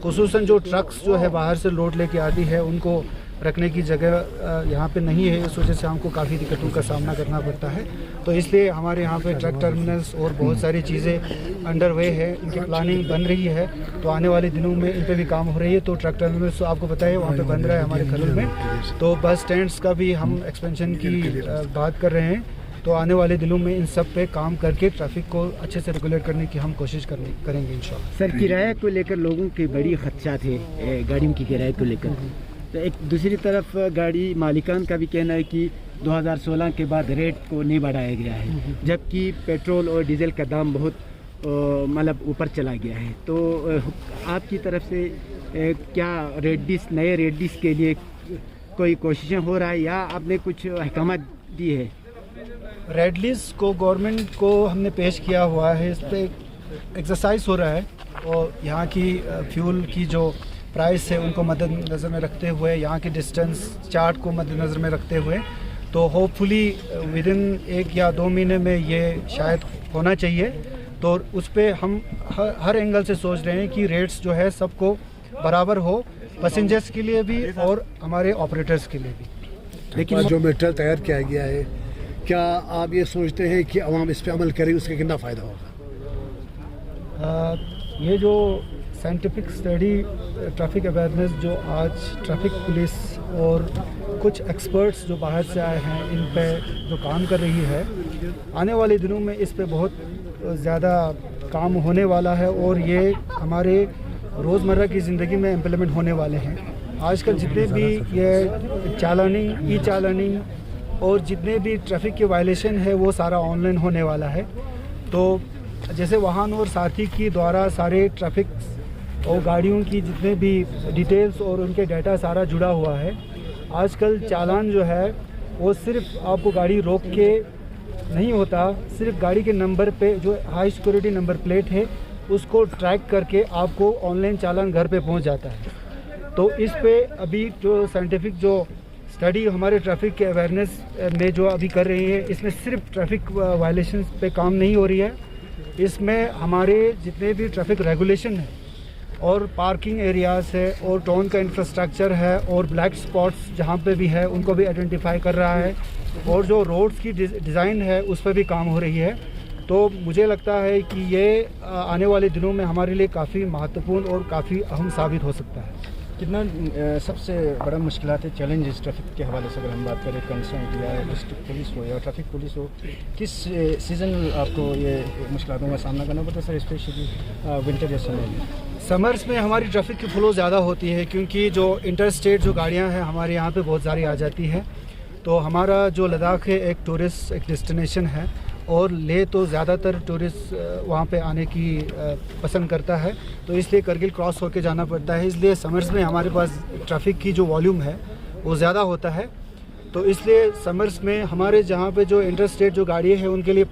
खुसूसन जो ट्रक्स जो है बाहर से लोड लेके आती है उनको रखने की जगह यहाँ पे नहीं है। इस वजह से हमको काफ़ी दिक्कतों का सामना करना पड़ता है। तो इसलिए हमारे यहाँ पे ट्रक टर्मिनल्स और बहुत सारी चीज़ें अंडर वे है, इनकी प्लानिंग बन रही है। तो आने वाले दिनों में इन पे भी काम हो रही है। तो ट्रक टर्मिनल्स तो आपको पता है वहाँ पे बन रहा है हमारे खलल में। तो बस स्टैंड्स का भी हम एक्सपेंशन की बात कर रहे हैं। तो आने वाले दिनों में इन सब पे काम करके ट्रैफिक को अच्छे से रेगुलेट करने की हम कोशिश करेंगे इंशाल्लाह। सर, किराए को लेकर लोगों के बड़ी खदशात है, गाड़ियों की किराए को लेकर। तो एक दूसरी तरफ गाड़ी मालिकान का भी कहना है कि 2016 के बाद रेट को नहीं बढ़ाया गया है, जबकि पेट्रोल और डीजल का दाम बहुत मतलब ऊपर चला गया है। तो आपकी तरफ से क्या नए रेट डिस के लिए कोई कोशिशें हो रहा है या आपने कुछ अहकाम दी है? रेड लिस्ट को गवर्नमेंट को हमने पेश किया हुआ है, इस पर एक्सरसाइज हो रहा है और यहाँ की फ्यूल की जो प्राइस है उनको मद्देनज़र में रखते हुए, यहाँ के डिस्टेंस चार्ट को मद्देनज़र में रखते हुए, तो होपफुली विद इन 1 या 2 महीने में ये शायद होना चाहिए। तो उस पर हम हर एंगल से सोच रहे हैं कि रेट्स जो है सबको बराबर हो, पैसेंजर्स के लिए भी और हमारे ऑपरेटर्स के लिए भी। लेकिन जो मेटेरियल तैयार किया गया है, क्या आप ये सोचते हैं कि अवाम इस पर अमल करे, उसका कितना फ़ायदा होगा? ये जो साइंटिफिक स्टडी ट्रैफिक अवेयरनेस जो आज ट्रैफिक पुलिस और कुछ एक्सपर्ट्स जो बाहर से आए हैं इन पे जो काम कर रही है, आने वाले दिनों में इस पे बहुत ज़्यादा काम होने वाला है और ये हमारे रोज़मर्रा की ज़िंदगी में इम्प्लीमेंट होने वाले हैं। आजकल जितने भी ये चालानिंग, ई चालानिंग और जितने भी ट्रैफिक के वायलेशन है वो सारा ऑनलाइन होने वाला है। तो जैसे वाहन और साथी की द्वारा सारे ट्रैफिक और गाड़ियों की जितने भी डिटेल्स और उनके डाटा सारा जुड़ा हुआ है। आजकल चालान जो है वो सिर्फ आपको गाड़ी रोक के नहीं होता, सिर्फ गाड़ी के नंबर पे जो हाई सिक्योरिटी नंबर प्लेट है उसको ट्रैक करके आपको ऑनलाइन चालान घर पे पहुंच जाता है। तो इस पे अभी जो साइंटिफिक जो स्टडी हमारे ट्रैफिक के अवेयरनेस में जो अभी कर रही है, इसमें सिर्फ ट्रैफिक वायलेशन पे काम नहीं हो रही है, इसमें हमारे जितने भी ट्रैफिक रेगुलेशन है और पार्किंग एरियाज़ है और टाउन का इंफ्रास्ट्रक्चर है और ब्लैक स्पॉट्स जहाँ पे भी है उनको भी आइडेंटिफाई कर रहा है और जो रोड्स की डिज़ाइन है उस पर भी काम हो रही है। तो मुझे लगता है कि ये आने वाले दिनों में हमारे लिए काफ़ी महत्वपूर्ण और काफ़ी अहम साबित हो सकता है। कितना सबसे बड़ा मुश्किलात है, चैलेंजेस ट्रैफिक के हवाले से अगर हम बात करें, कंसर्न या डिस्ट्रिक्ट पुलिस हो या ट्रैफिक पुलिस हो, किस सीज़न आपको ये मुश्किलों का सामना करना पड़ता है सर, स्पेशली विंटर या समर में? समर्स में हमारी ट्रैफिक की फ्लो ज़्यादा होती है क्योंकि जो इंटर स्टेट जो गाड़ियाँ हैं हमारे यहाँ पे बहुत सारी आ जाती है। तो हमारा जो लद्दाख है एक टूरिस्ट एक डेस्टिनेशन है और ले तो ज़्यादातर टूरिस्ट वहाँ पे आने की पसंद करता है, तो इसलिए करगिल क्रॉस होके जाना पड़ता है। इसलिए समर्स में हमारे पास ट्रैफिक की जो वॉल्यूम है वो ज़्यादा होता है। तो इसलिए समर्स में हमारे जहाँ पे जो इंटर स्टेट जो गाड़ी है उनके लिए